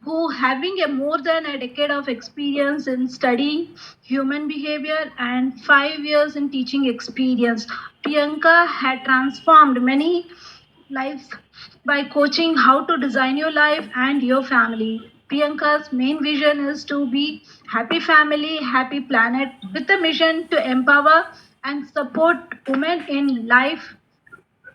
who having a more than a decade of experience in studying human behavior and 5 years in teaching experience. Priyanka had transformed many lives by coaching how to design your life and your family. Priyanka's main vision is to be happy family, happy planet with a mission to empower and support women in life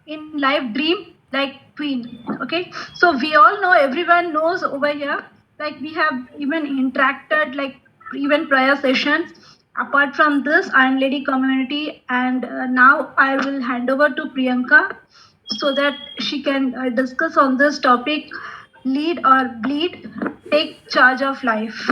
dream like queen. Okay, so we all know, everyone knows over here, like we have even interacted like even prior sessions. Apart from this iron lady community, and now I will hand over to Priyanka so that she can discuss on this topic, lead or bleed, take charge of life.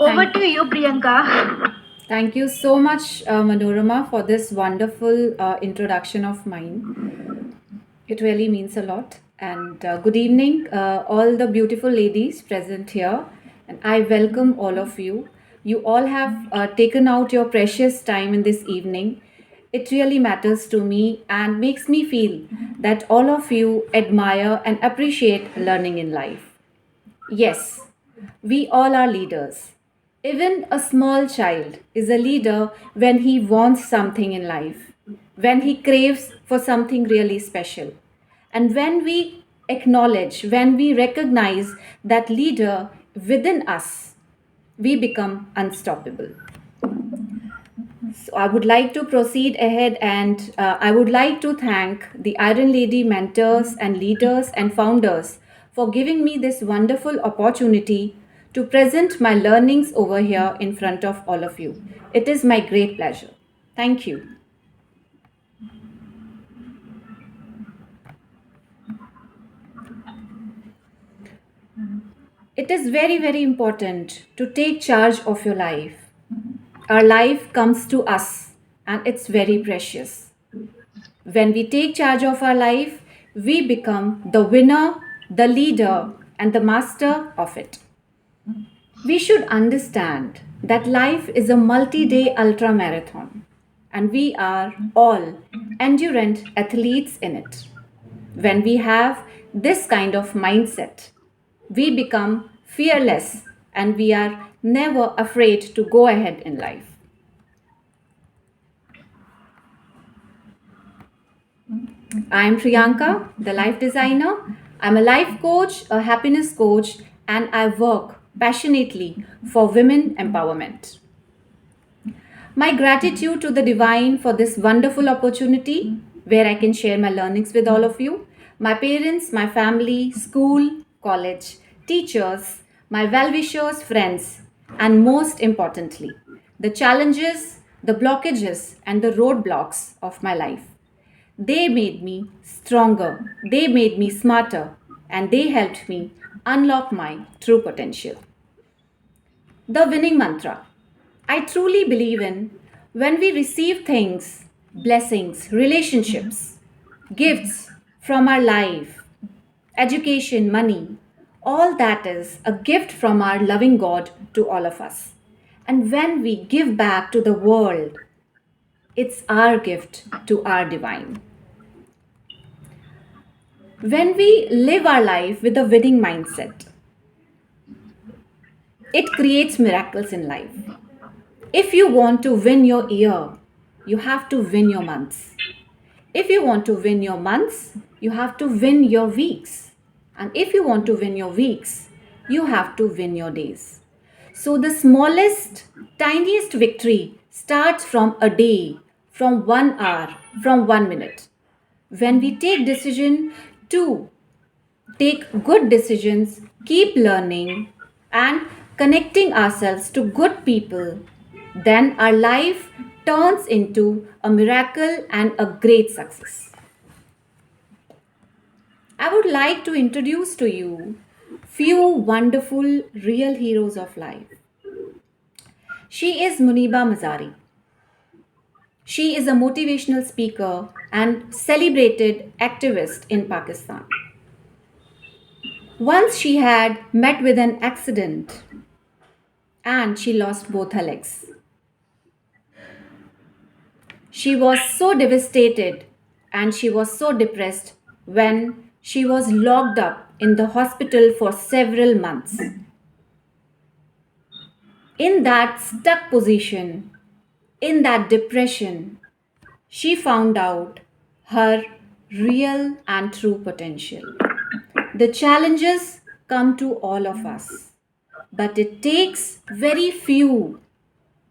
Over Thank, to you, Priyanka. thank you so much, Manorama, for this wonderful introduction of mine. It really means a lot. And good evening, all the beautiful ladies present here. And I welcome all of you. You all have taken out your precious time in this evening. It really matters to me and makes me feel that all of you admire and appreciate learning in life. Yes, we all are leaders. Even a small child is a leader when he wants something in life, when he craves for something really special. And when we acknowledge, when we recognize that leader within us, we become unstoppable. So I would like to proceed ahead and I would like to thank the Iron Lady mentors and leaders and founders for giving me this wonderful opportunity to present my learnings over here in front of all of you. It is my great pleasure. Thank you. It is very, very important to take charge of your life. Our life comes to us and it's very precious. When we take charge of our life, we become the winner, the leader, and the master of it. We should understand that life is a multi day ultra marathon, and we are all endurant athletes in it. When we have this kind of mindset, we become fearless and we are never afraid to go ahead in life. I am Priyanka, the life designer. I'm a life coach, a happiness coach, and I work passionately for women empowerment. My gratitude to the divine for this wonderful opportunity where I can share my learnings with all of you. My parents, my family, school, college, teachers, my well wishers, friends, and most importantly, the challenges, the blockages, and the roadblocks of my life. They made me stronger, they made me smarter, and they helped me unlock my true potential. The winning mantra. I truly believe in when we receive things, blessings, relationships, gifts from our life, education, money, all that is a gift from our loving God to all of us. And when we give back to the world, it's our gift to our divine. When we live our life with a winning mindset, it creates miracles in life. If you want to win your year, you have to win your months. If you want to win your months, you have to win your weeks. And if you want to win your weeks, you have to win your days. So the smallest, tiniest victory starts from a day, from 1 hour, from 1 minute. When we take decision to take good decisions, keep learning, and connecting ourselves to good people, then our life turns into a miracle and a great success. I would like to introduce to you few wonderful real heroes of life. She is Muniba Mazari. She is a motivational speaker and celebrated activist in Pakistan. Once she had met with an accident and she lost both her legs. She was so devastated and she was so depressed when She was locked up in the hospital for several months. In that stuck position, in that depression, she found out her real and true potential. The challenges come to all of us, but it takes very few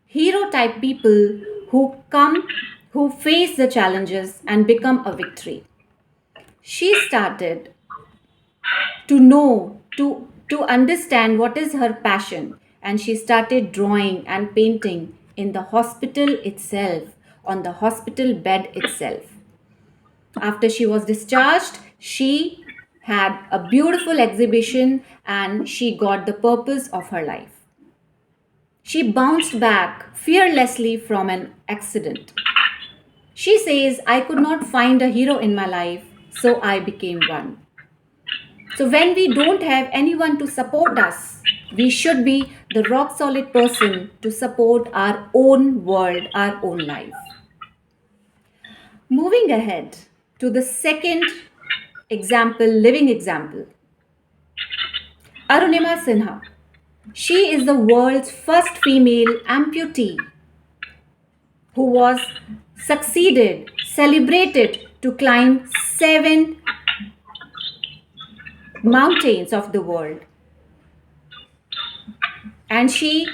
hero type people who face the challenges and become a victory. She started to know to understand what is her passion, and she started drawing and painting in the hospital itself, on the hospital bed itself. After she was discharged, she had a beautiful exhibition and she got the purpose of her life. She bounced back fearlessly from an accident. She says, I could not find a hero in my life, so I became one. So, when we don't have anyone to support us, we should be the rock solid person to support our own world, our own life. Moving ahead to the second example, living example, Arunima Sinha. She is the world's first female amputee who was succeeded, celebrated to climb 7 mountains of the world. And she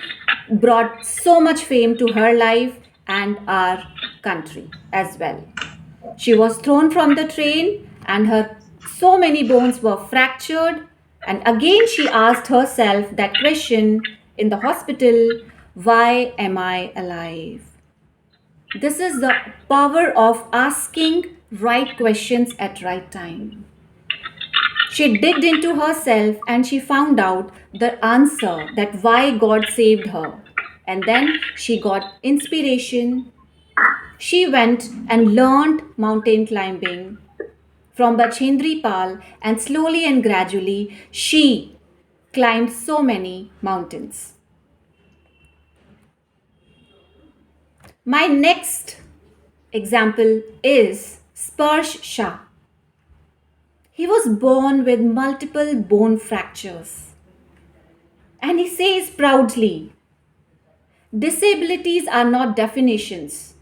brought so much fame to her life and our country as well. She was thrown from the train and her so many bones were fractured. And again, she asked herself that question in the hospital, why am I alive? This is the power of asking right questions at right time. She digged into herself and she found out the answer that why God saved her. And then she got inspiration. She went and learned mountain climbing from Bachendri Pal, and slowly and gradually she climbed so many mountains. My next example is Sparsh Shah. He was born with multiple bone fractures. And he says proudly, disabilities are not definitions.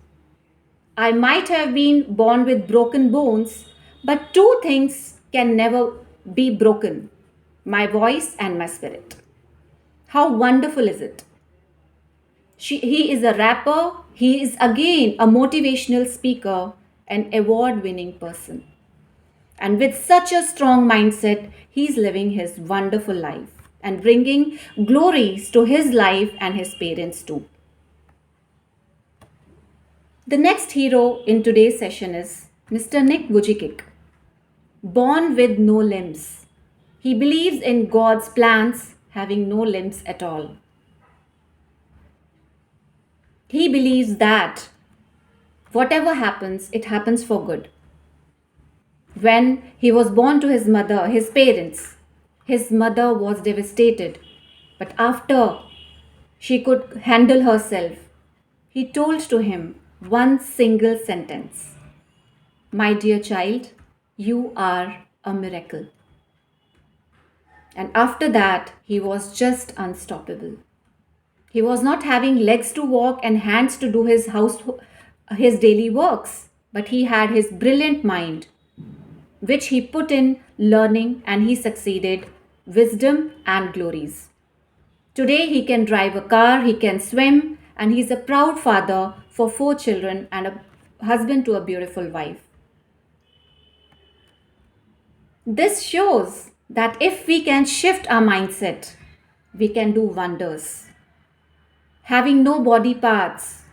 I might have been born with broken bones, but two things can never be broken: my voice and my spirit. How wonderful is it? He is a rapper, he is again a motivational speaker, an award winning person. And with such a strong mindset, he's living his wonderful life and bringing glories to his life and his parents too. The next hero in today's session is Mr. Nick Vujicic, born with no limbs. He believes in God's plans having no limbs at all. He believes that whatever happens, it happens for good. When he was born to his mother, his parents, his mother was devastated. But after she could handle herself, he told to him one single sentence: my dear child, you are a miracle. And after that, he was just unstoppable. He was not having legs to walk and hands to do his daily works, but he had his brilliant mind, which he put in learning, and he succeeded wisdom and glories. Today he can drive a car, he can swim, and he's a proud father for 4 children and a husband to a beautiful wife. This shows that if we can shift our mindset, we can do wonders. Having no body parts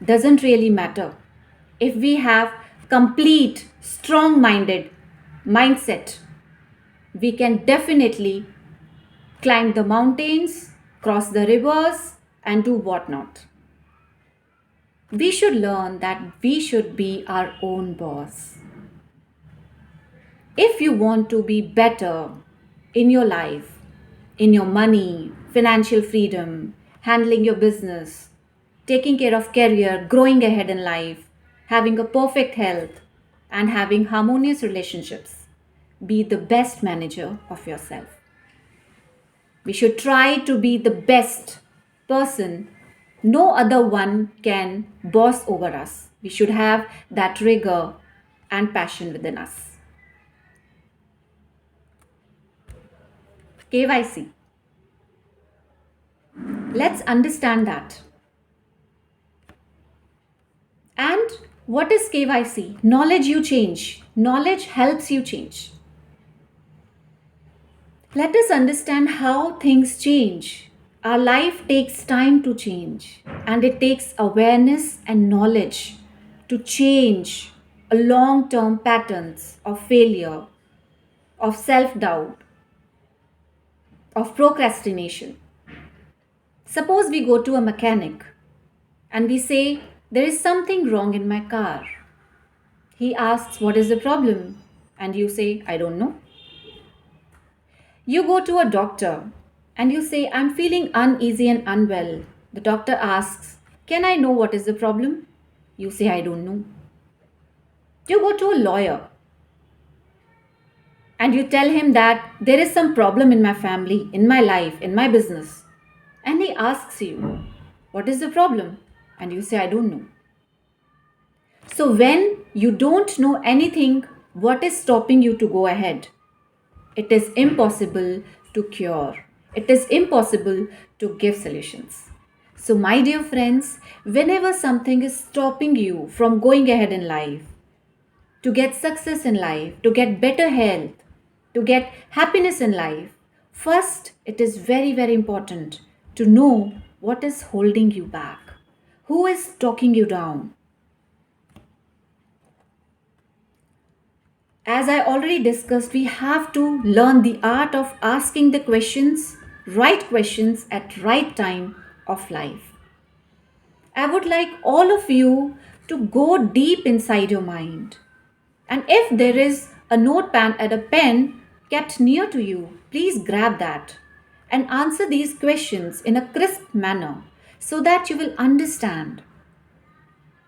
doesn't really matter. If we have complete, strong minded mindset, we can definitely climb the mountains, cross the rivers, and do whatnot. We should learn that we should be our own boss. If you want to be better in your life, in your money, financial freedom, handling your business, taking care of career, growing ahead in life, having a perfect health, and having harmonious relationships, be the best manager of yourself. We should try to be the best person. No other one can boss over us. We should have that rigor and passion within us. KYC. Let's understand that. And what is KYC? Knowledge you change. Knowledge helps you change. Let us understand how things change. Our life takes time to change, and it takes awareness and knowledge to change a long term patterns of failure, of self doubt, of procrastination. Suppose we go to a mechanic and we say, there is something wrong in my car. He asks, what is the problem? And you say, I don't know. You go to a doctor and you say, I'm feeling uneasy and unwell. The doctor asks, can I know what is the problem? You say, I don't know. You go to a lawyer and you tell him that there is some problem in my family, in my life, in my business. And he asks you, what is the problem? And you say, I don't know. So when you don't know anything, what is stopping you to go ahead? It is impossible to cure. It is impossible to give solutions. So, my dear friends, whenever something is stopping you from going ahead in life, to get success in life, to get better health, to get happiness in life, first it is very, very important to know what is holding you back, who is talking you down. As I already discussed, we have to learn the art of asking the questions, right questions at right time of life. I would like all of you to go deep inside your mind. And if there is a notepad and a pen kept near to you, please grab that and answer these questions in a crisp manner so that you will understand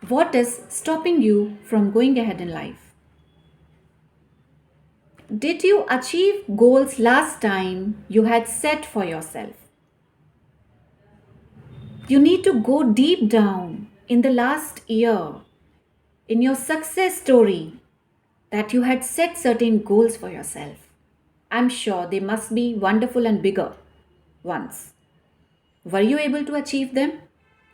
what is stopping you from going ahead in life. Did you achieve goals last time you had set for yourself? You need to go deep down in the last year, in your success story, that you had set certain goals for yourself. I'm sure they must be wonderful and bigger ones. Were you able to achieve them?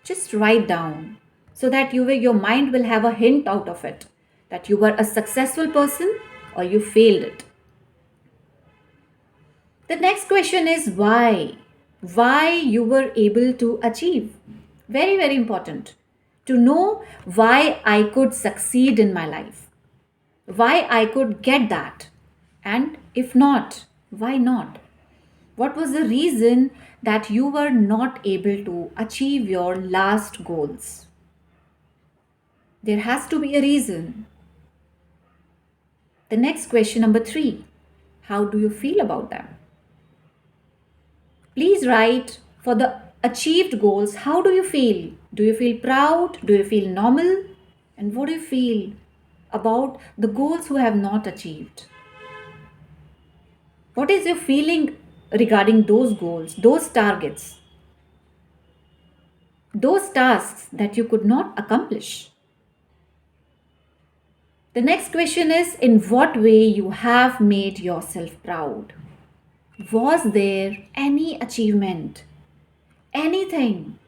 Just write down so that your mind will have a hint out of it that you were a successful person or you failed it. The next question is why? Why you were able to achieve? Very, very important to know why I could succeed in my life, why I could get that, and if not, why not? What was the reason that you were not able to achieve your last goals? There has to be a reason. The next question, number three, how do you feel about them? Please write for the achieved goals. How do you feel? Do you feel proud? Do you feel normal? And what do you feel about the goals who have not achieved? What is your feeling regarding those goals, those targets, those tasks that you could not accomplish? The next question is in what way you have made yourself proud? Was there any achievement, anything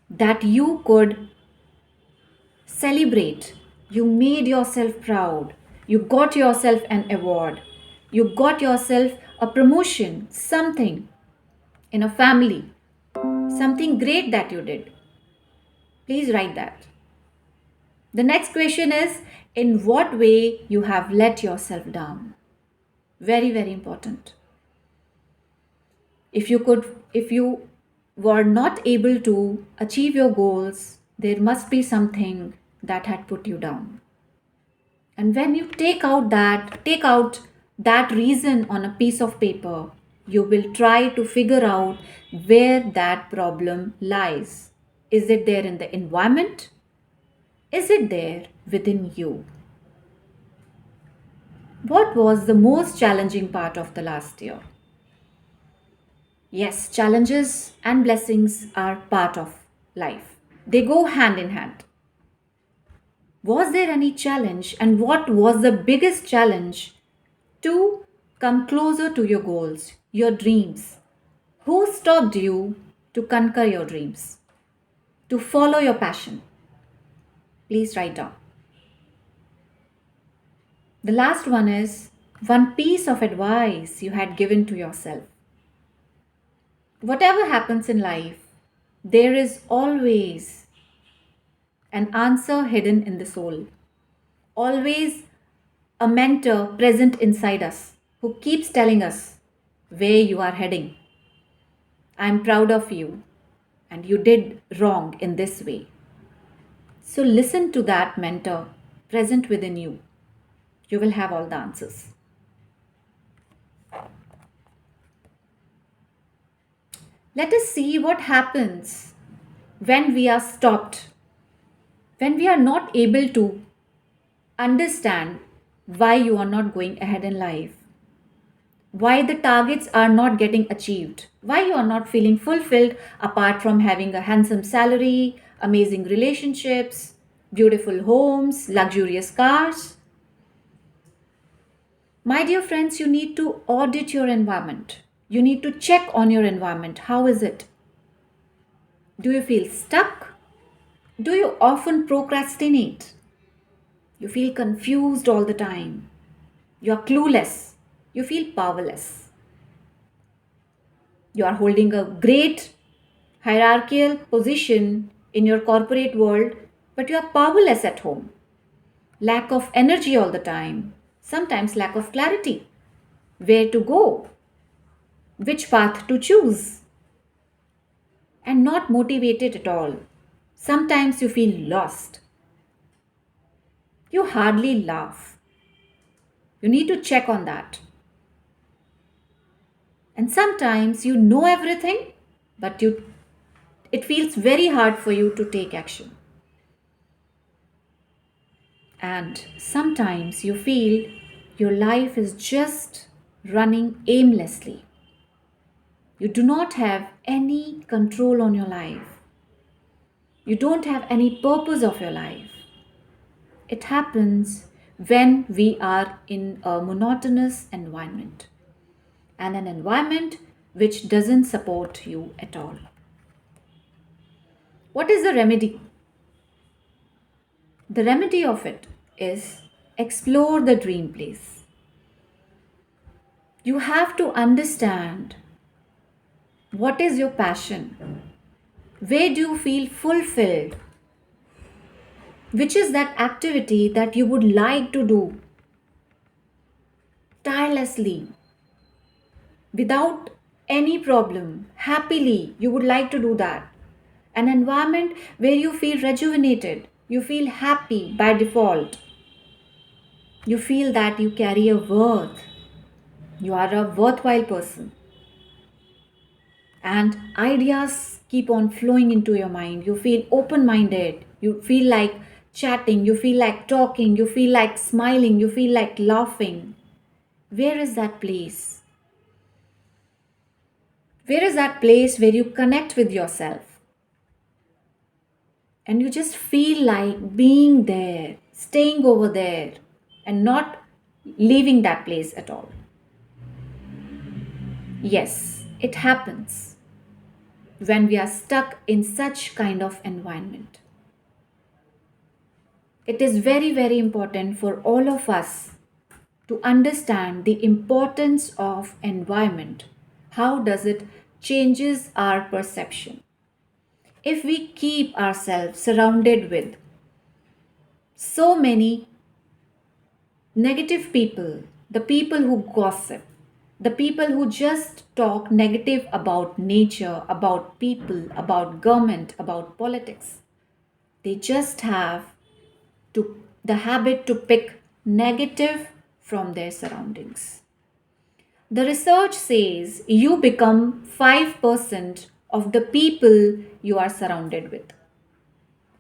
that you could celebrate? You made yourself proud. You got yourself an award. You got yourself a promotion, something in a family, something great that you did. Please write that. The next question is in what way you have let yourself down? Very, very important. If you were not able to achieve your goals, there must be something that had put you down. And when you take out that reason on a piece of paper, you will try to figure out where that problem lies. Is it there in the environment? Is it there within you? What was the most challenging part of the last year? Yes, challenges and blessings are part of life. They go hand in hand. Was there any challenge, and what was the biggest challenge to come closer to your goals, your dreams? Who stopped you to conquer your dreams, to follow your passion? Please write down. The last one is one piece of advice you had given to yourself. Whatever happens in life, there is always an answer hidden in the soul. Always a mentor present inside us who keeps telling us where you are heading. I'm proud of you, and you did wrong in this way. So listen to that mentor present within you. You will have all the answers. Let us see what happens when we are stopped, when we are not able to understand why you are not going ahead in life, why the targets are not getting achieved, why you are not feeling fulfilled apart from having a handsome salary, amazing relationships, beautiful homes, luxurious cars. My dear friends, you need to audit your environment. You need to check on your environment. How is it? Do you feel stuck? Do you often procrastinate? You feel confused all the time. You are clueless. You feel powerless. You are holding a great hierarchical position in your corporate world, but you are powerless at home. Lack of energy all the time. Sometimes lack of clarity. Where to go? Which path to choose? And not motivated at all. Sometimes you feel lost. You hardly laugh. You need to check on that. And sometimes you know everything, but it feels very hard for you to take action. And sometimes you feel your life is just running aimlessly. You do not have any control on your life. You don't have any purpose of your life. It happens when we are in a monotonous environment, and an environment which doesn't support you at all. What is the remedy? The remedy of it is explore the dream place. You have to understand what is your passion, where do you feel fulfilled, which is that activity that you would like to do tirelessly, without any problem, happily, you would like to do that. An environment where you feel rejuvenated, you feel happy by default, you feel that you carry a worth, you are a worthwhile person, and ideas keep on flowing into your mind. You feel open minded, you feel like chatting, you feel like talking, you feel like smiling, you feel like laughing. Where is that place? Where is that place where you connect with yourself and you just feel like being there, staying over there, and not leaving that place at all? Yes, it happens when we are stuck in such kind of environment. It is very, very important for all of us to understand the importance of environment. How does it changes our perception? If we keep ourselves surrounded with so many negative people, the people who gossip, the people who just talk negative about nature, about people, about government, about politics, they just have to the habit to pick negative from their surroundings. The research says you become 5% of the people you are surrounded with.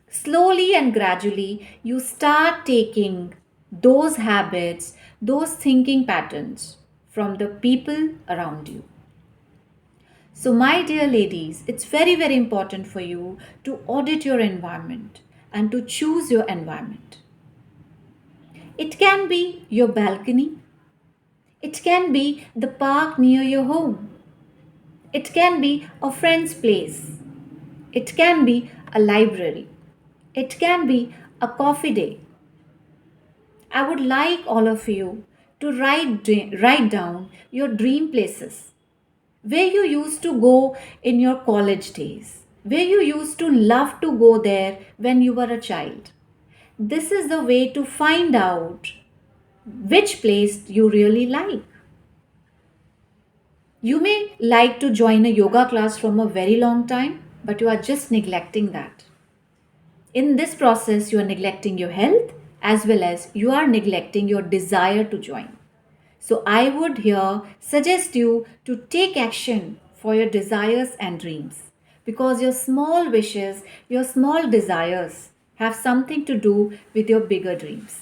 Slowly and gradually, you start taking those habits, those thinking patterns from the people around you. So, my dear ladies, it's very, very important for you to audit your environment and to choose your environment. It can be your balcony, it can be the park near your home, it can be a friend's place, it can be a library, it can be a coffee day. I would like all of you to write down your dream places where you used to go in your college days, where you used to love to go there when you were a child. This is the way to find out which place you really like. You may like to join a yoga class from a very long time, but you are just neglecting that. In this process, you are neglecting your health as well as you are neglecting your desire to join. So, I would here suggest you to take action for your desires and dreams because your small wishes, your small desires have something to do with your bigger dreams.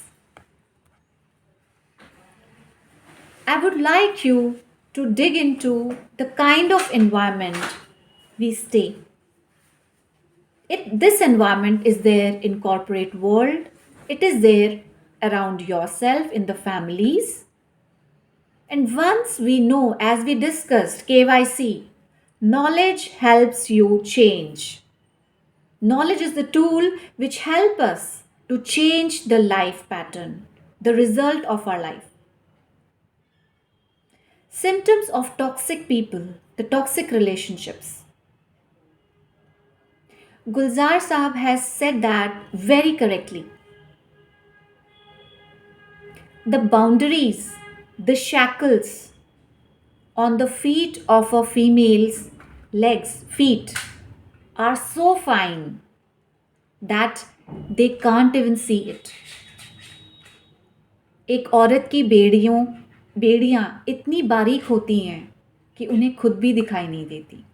I would like you to dig into the kind of environment we stay. This environment is there in corporate world. It is there around yourself in the families. And once we know, as we discussed, KYC, knowledge helps you change. Knowledge is the tool which help us to change the life pattern, the result of our life. Symptoms of toxic people, the toxic relationships. Gulzar Saab has said that very correctly. The boundaries, the shackles on the feet of a female's feet, are so fine that they can't even see it. एक औरत की बेड़ियां इतनी बारीक होती हैं कि उन्हें खुद भी दिखाई नहीं देती.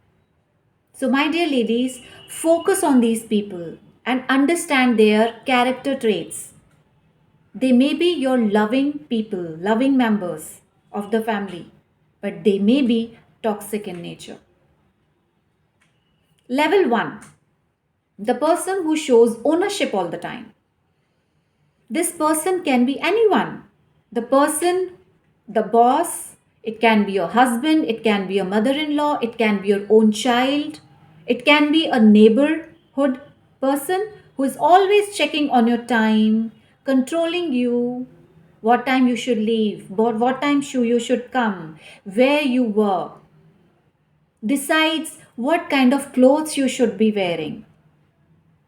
So, my dear ladies, focus on these people and understand their character traits. They may be your loving people, loving members of the family, but they may be toxic in nature. Level 1, the person who shows ownership all the time. This person can be anyone. The person, the boss, it can be your husband, it can be your mother in law, it can be your own child, it can be a neighborhood person who is always checking on your time, controlling you, what time you should leave, what time you should come, where you were, decides what kind of clothes you should be wearing,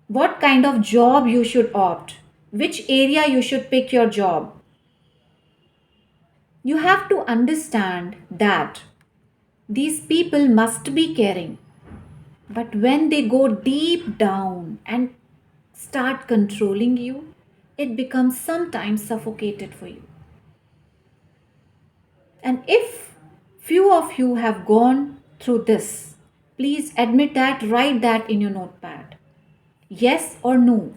what kind of job you should opt, which area you should pick your job. You have to understand that these people must be caring, but when they go deep down and start controlling you, it becomes sometimes suffocated for you. And if few of you have gone through this, please admit that, write that in your notepad. Yes or no?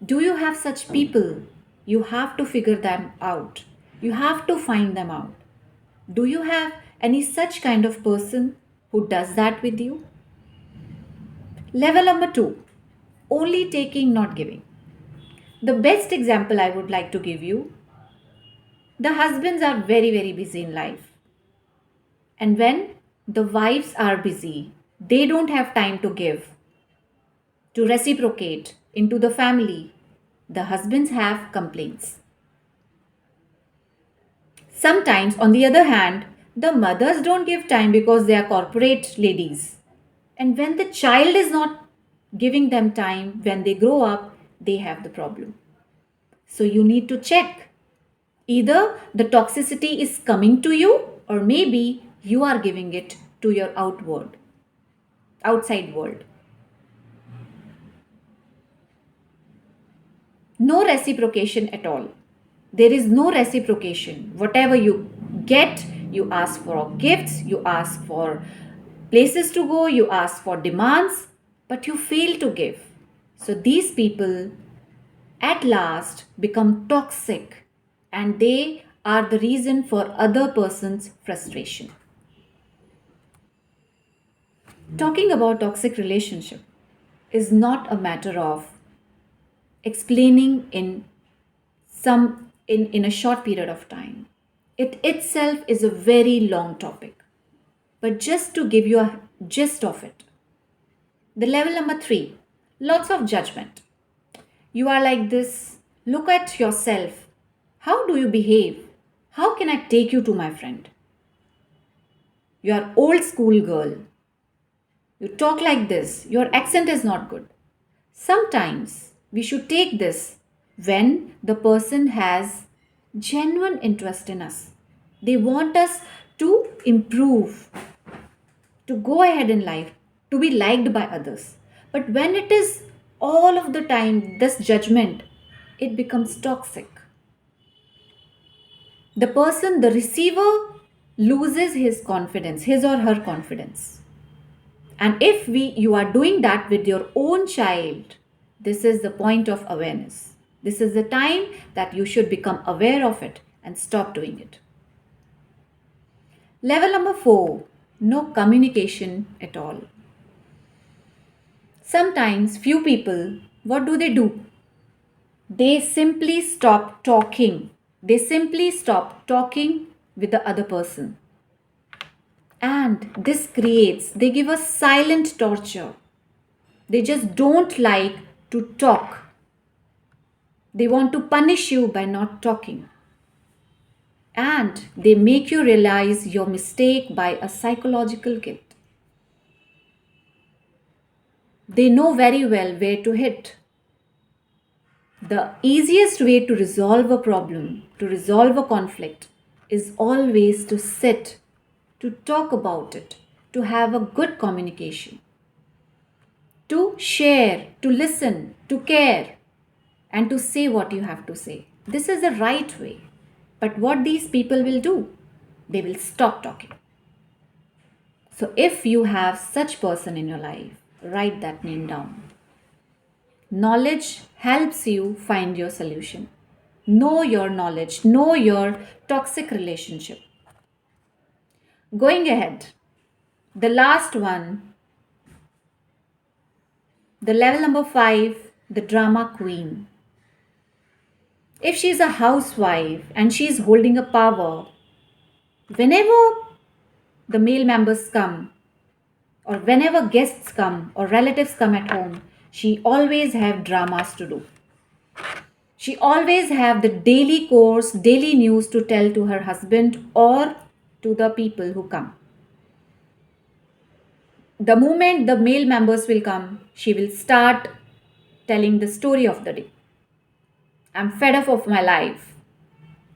Do you have such people? You have to figure them out. You have to find them out. Do you have any such kind of person who does that with you? Level number 2, only taking, not giving. The best example I would like to give you, the husbands are very, very busy in life. And when the wives are busy, they don't have time to give, to reciprocate into the family. The husbands have complaints. Sometimes, on the other hand, the mothers don't give time because they are corporate ladies. And when the child is not giving them time, when they grow up, they have the problem. So you need to check. Either the toxicity is coming to you, or maybe you are giving it to your outside world. No reciprocation at all. There is no reciprocation. Whatever you get, you ask for gifts, you ask for places to go, you ask for demands, but you fail to give. So these people at last become toxic and they are the reason for other person's frustration. Talking about toxic relationship is not a matter of explaining in a short period of time. It itself is a very long topic. But just to give you a gist of it, the level number 3, lots of judgment. You are like this, look at yourself. How do you behave? How can I take you to my friend? You are old school girl. You talk like this. Your accent is not good. Sometimes we should take this when the person has genuine interest in us. They want us to improve, to go ahead in life, to be liked by others. But when it is all of the time this judgment, it becomes toxic. The person, the receiver, loses his confidence, his or her confidence. And if you are doing that with your own child, this is the point of awareness. This is the time that you should become aware of it and stop doing it. Level number 4, no communication at all. Sometimes few people, what do? They simply stop talking. They simply stop talking with the other person. And this creates, they give us silent torture. They just don't like to talk. They want to punish you by not talking. And they make you realize your mistake by a psychological guilt. They know very well where to hit. The easiest way to resolve a problem, to resolve a conflict, is always to sit, to talk about it, to have a good communication, to share, to listen, to care, and to say what you have to say. This is the right way. But what these people will do, they will stop talking. So if you have such person in your life, write that name down. Knowledge helps you find your solution. Know your knowledge, know your toxic relationship. Going ahead, the last one, the level number 5, the drama queen. If she's a housewife and she's holding a power, whenever the male members come, or whenever guests come or relatives come at home, she always have dramas to do. She always have the daily course, daily news to tell to her husband or to the people who come. The moment the male members will come, she will start telling the story of the day. I'm fed up of my life.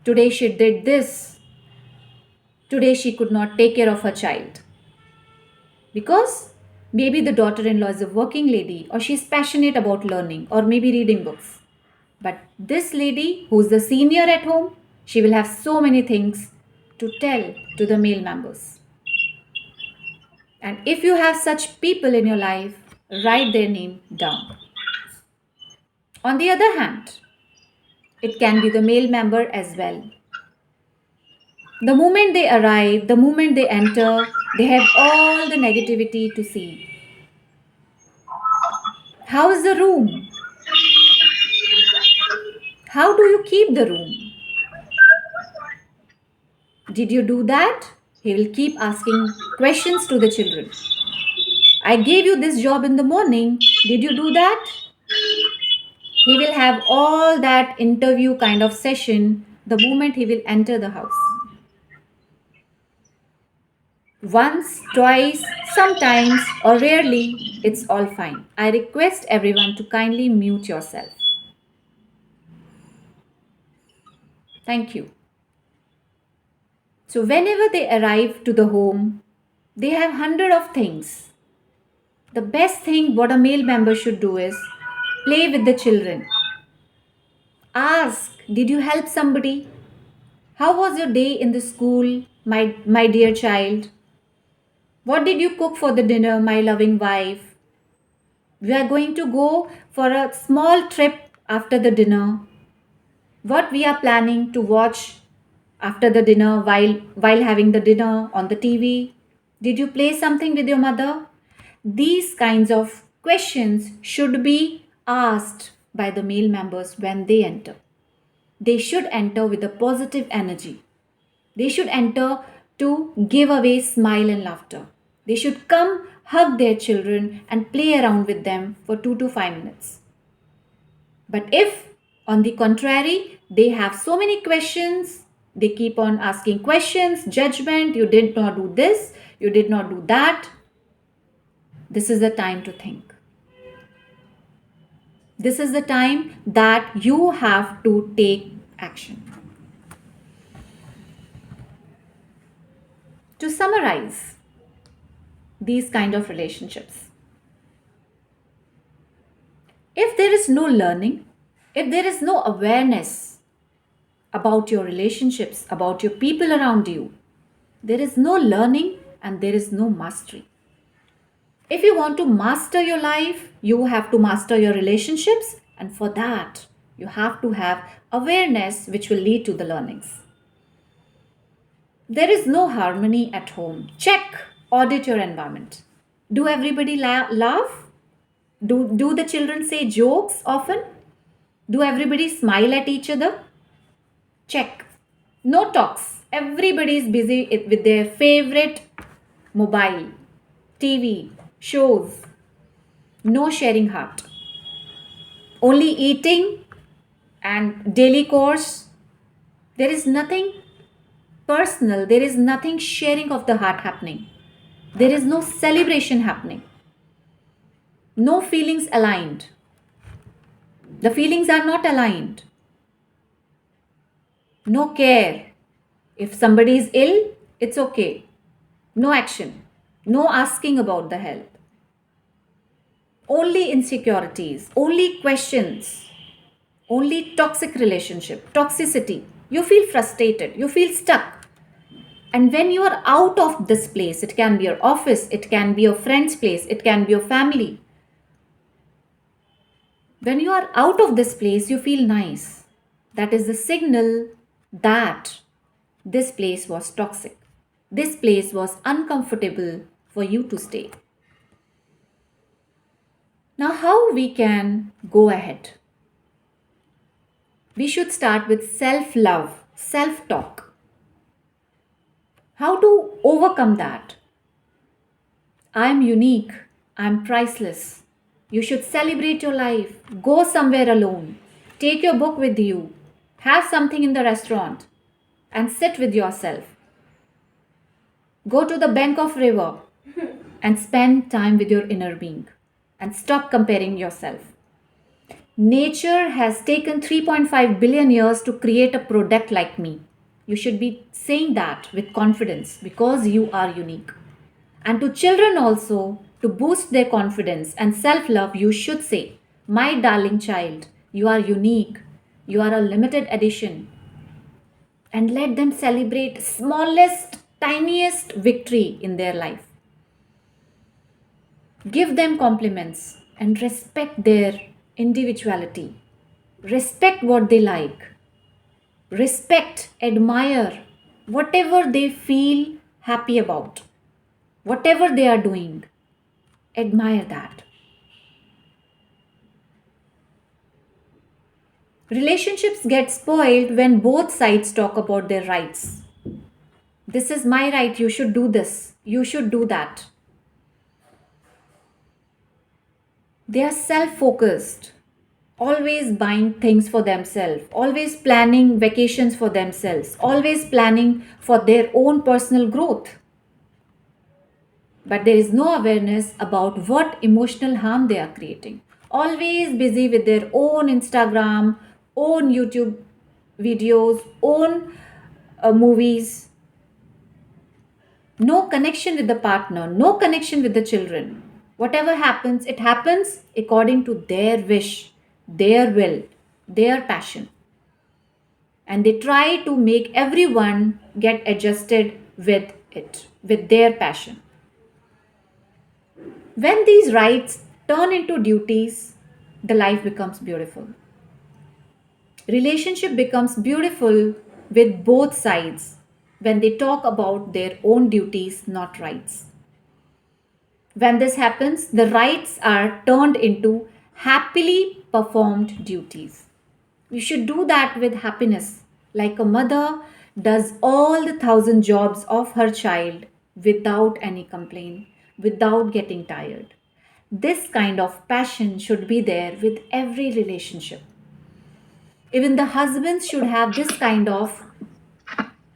Today she did this. Today she could not take care of her child. Because maybe the daughter in law is a working lady or she's passionate about learning or maybe reading books. But this lady, who's the senior at home, she will have so many things to tell to the male members. And if you have such people in your life, write their name down. On the other hand, it can be the male member as well. The moment they arrive, the moment they enter, they have all the negativity to see. How is the room? How do you keep the room? Did you do that? He will keep asking questions to the children. I gave you this job in the morning. Did you do that? He will have all that interview kind of session the moment he will enter the house. Once, twice, sometimes, or rarely, it's all fine. I request everyone to kindly mute yourself. Thank you. So, whenever they arrive to the home, they have hundred of things. The best thing what a male member should do is play with the children. Ask, did you help somebody? How was your day in the school, my dear child? What did you cook for the dinner, my loving wife? We are going to go for a small trip after the dinner. what we are planning to watch after the dinner, while having the dinner on the TV. Did you play something with your mother? These kinds of questions should be asked by the male members when they enter. They should enter with a positive energy. They should enter to give away smile and laughter. They should come hug their children and play around with them for 2 to 5 minutes. But if, on the contrary, they have so many questions, they keep on asking questions, judgment, you did not do this, you did not do that, this is the time to think. This is the time that you have to take action. To summarize these kind of relationships, if there is no learning, if there is no awareness about your relationships, about your people around you, there is no learning and there is no mastery. If you want to master your life, you have to master your relationships, and for that, you have to have awareness which will lead to the learnings. There is no harmony at home. Check, audit your environment. Do everybody laugh? Do the children say jokes often? Do everybody smile at each other? Check. No talks. Everybody is busy with their favorite mobile, TV, shows. No sharing heart. Only eating and daily course. There is nothing personal. There is nothing sharing of the heart happening. There is no celebration happening. No feelings aligned. The feelings are not aligned. No care. If somebody is ill, it's okay. No action. No asking about the health. Only insecurities. Only questions. Only toxic relationship. Toxicity. You feel frustrated. You feel stuck. And when you are out of this place, it can be your office, it can be your friend's place, it can be your family. When you are out of this place, you feel nice. That is the signal that this place was toxic. This place was uncomfortable for you to stay. Now, how we can go ahead? We should start with self love, self talk. How to overcome that? I'm unique. I'm priceless. You should celebrate your life. Go somewhere alone. Take your book with you. Have something in the restaurant and sit with yourself. Go to the bank of river and spend time with your inner being and stop comparing yourself. Nature has taken 3.5 billion years to create a product like me. You should be saying that with confidence because you are unique. And to children also, to boost their confidence and self love, you should say, my darling child, you are unique. You are a limited edition. And let them celebrate smallest, tiniest victory in their life. Give them compliments and respect their individuality. Respect what they like. Respect, admire whatever they feel happy about. Whatever they are doing, admire that. Relationships get spoiled when both sides talk about their rights. This is my right, you should do this, you should do that. They are self focused, always buying things for themselves, always planning vacations for themselves, always planning for their own personal growth. But there is no awareness about what emotional harm they are creating. Always busy with their own Instagram, own YouTube videos, own movies. No connection with the partner, no connection with the children. Whatever happens, it happens according to their wish, their will, their passion. And they try to make everyone get adjusted with it, with their passion. When these rights turn into duties, the life becomes beautiful. Relationship becomes beautiful with both sides when they talk about their own duties, not rights. When this happens, the rights are turned into happily performed duties. You should do that with happiness, like a mother does all the thousand jobs of her child without any complaint, without getting tired. This kind of passion should be there with every relationship. Even the husbands should have this kind of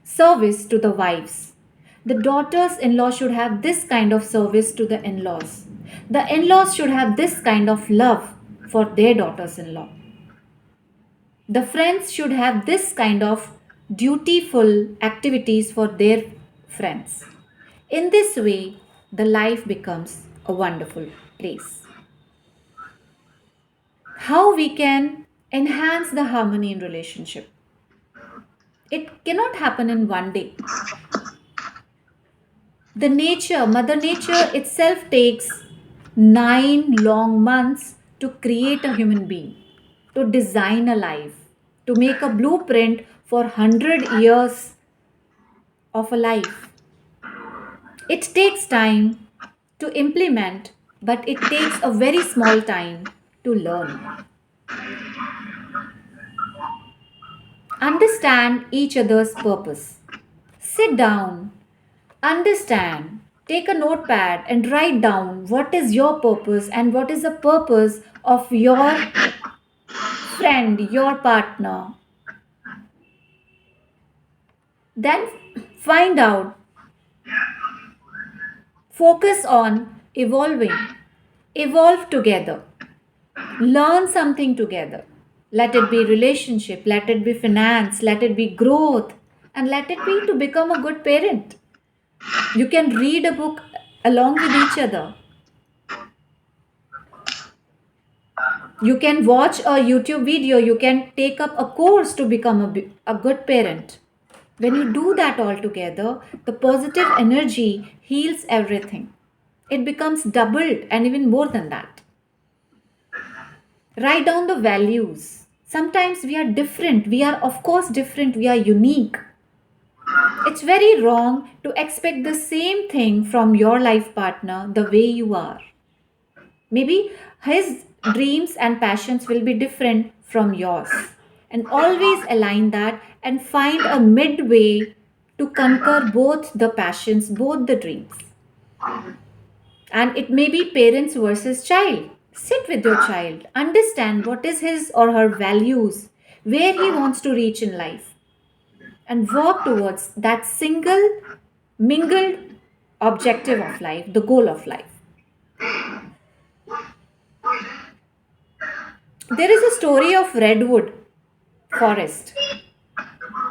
service to the wives. The daughters in law should have this kind of service to the in laws. The in laws should have this kind of love for their daughters in law. The friends should have this kind of dutiful activities for their friends. In this way, the life becomes a wonderful place. How we can enhance the harmony in relationship? It cannot happen in one day. The nature, Mother Nature itself takes 9 long months to create a human being, to design a life, to make a blueprint for 100 years of a life. It takes time to implement, but it takes a very small time to learn. Understand each other's purpose. Sit down, understand, take a notepad and write down what is your purpose and what is the purpose of your friend, your partner. Then find out, focus on evolving, evolve together, learn something together. Let it be relationship, let it be finance, let it be growth, and let it be to become a good parent. You can read a book along with each other. You can watch a YouTube video, you can take up a course to become a good parent. When you do that all together, the positive energy heals everything. It becomes doubled and even more than that. Write down the values. Sometimes we are different. We are, of course, different. We are unique. It's very wrong to expect the same thing from your life partner the way you are. Maybe his dreams and passions will be different from yours. And always align that and find a midway to conquer both the passions, both the dreams. And it may be parents versus child. Sit with your child, understand what is his or her values, where he wants to reach in life, and work towards that single, mingled objective of life, the goal of life. There is a story of redwood forest.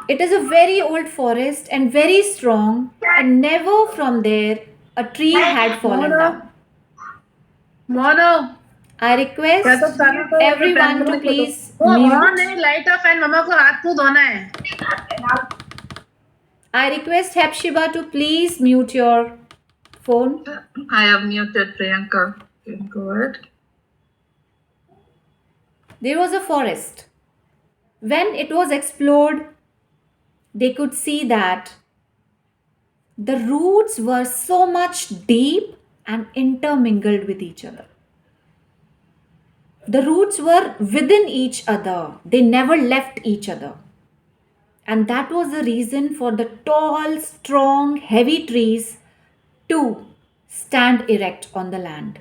It is a very old forest and very strong, and never from there a tree had fallen mono down. Mono I क्या तो request खाना तो fan everyone to बंद कर दो please वो on mute. है light of fan मम्मा को हाथ मुंह धोना है I request Hepzibah to please mute your phone. I have muted Priyanka. You can go ahead. There was a forest. When it was explored, they could see that the roots were so much deep and intermingled with each other. The roots were within each other, they never left each other. And that was the reason for the tall, strong, heavy trees to stand erect on the land.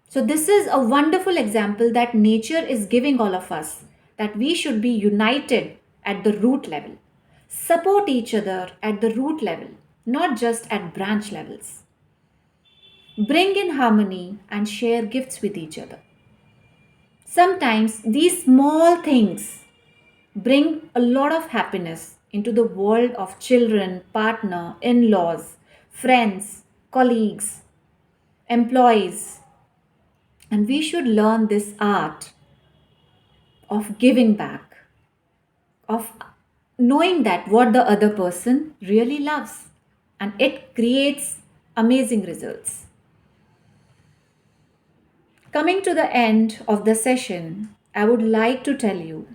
So, this is a wonderful example that nature is giving all of us, that we should be united at the root level, support each other at the root level, not just at branch levels. Bring in harmony and share gifts with each other. Sometimes these small things bring a lot of happiness into the world of children, partner, in laws, friends, colleagues, employees. And we should learn this art of giving back, of knowing that what the other person really loves. And it creates amazing results. Coming to the end of the session, I would like to tell you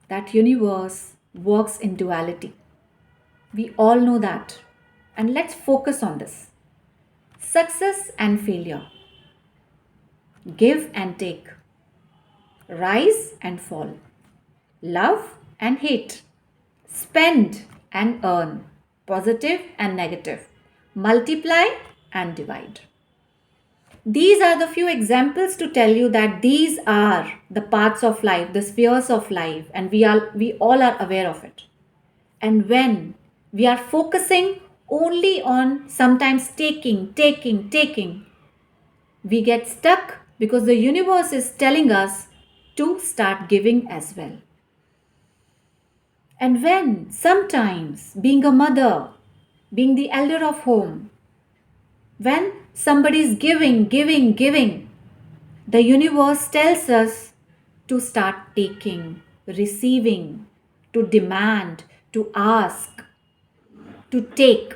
that universe works in duality. We all know that. And let's focus on this. Success and failure, give and take, rise and fall, love and hate, spend and earn, positive and negative, multiply and divide. These are the few examples to tell you that these are the parts of life, the spheres of life, and we all are aware of it. And when we are focusing only on sometimes taking, we get stuck because the universe is telling us to start giving as well. And when sometimes being a mother, being the elder of home, when somebody is giving, the universe tells us to start taking, receiving, to demand, to ask, to take.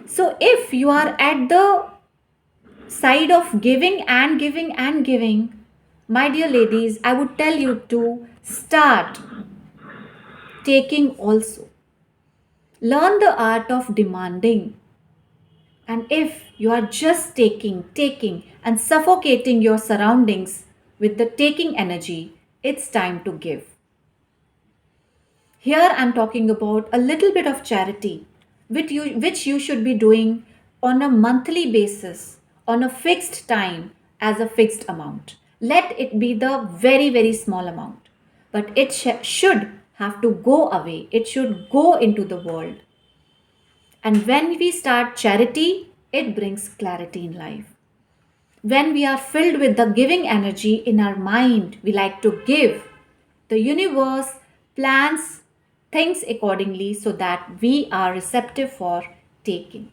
So if you are at the side of giving, my dear ladies, I would tell you to start taking also. Learn the art of demanding. And if you are just taking, and suffocating your surroundings with the taking energy, it's time to give. Here I'm talking about a little bit of charity, which you should be doing on a monthly basis, on a fixed time, as a fixed amount. Let it be the very, very small amount. But it should have to go away, it should go into the world. And when we start charity, it brings clarity in life. When we are filled with the giving energy in our mind, we like to give. The universe plans things accordingly so that we are receptive for taking.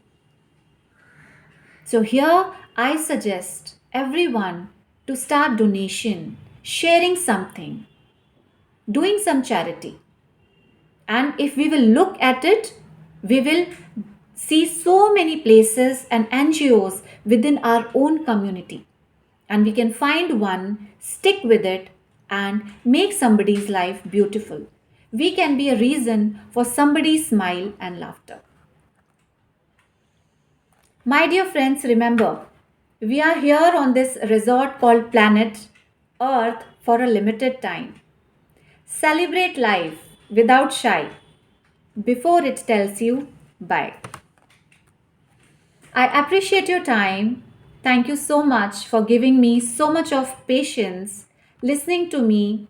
So, here I suggest everyone to start donation, sharing something, doing some charity. And if we will look at it, we will see so many places and NGOs within our own community. And we can find one, stick with it, and make somebody's life beautiful. We can be a reason for somebody's smile and laughter. My dear friends, remember, we are here on this resort called Planet Earth for a limited time. Celebrate life without shy before it tells you bye. I appreciate your time. Thank you so much for giving me so much of patience, listening to me,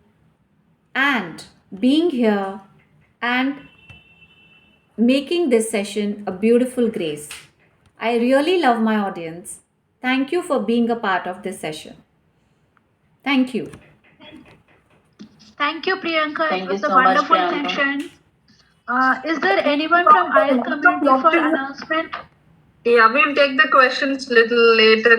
and being here and making this session a beautiful grace. I really love my audience. Thank you for being a part of this session. Thank you. Thank you, Priyanka. It Thank you was a so much, wonderful Priyanka. session. Is there anyone from IELTS community for announcement? Yeah, we'll take the questions little later,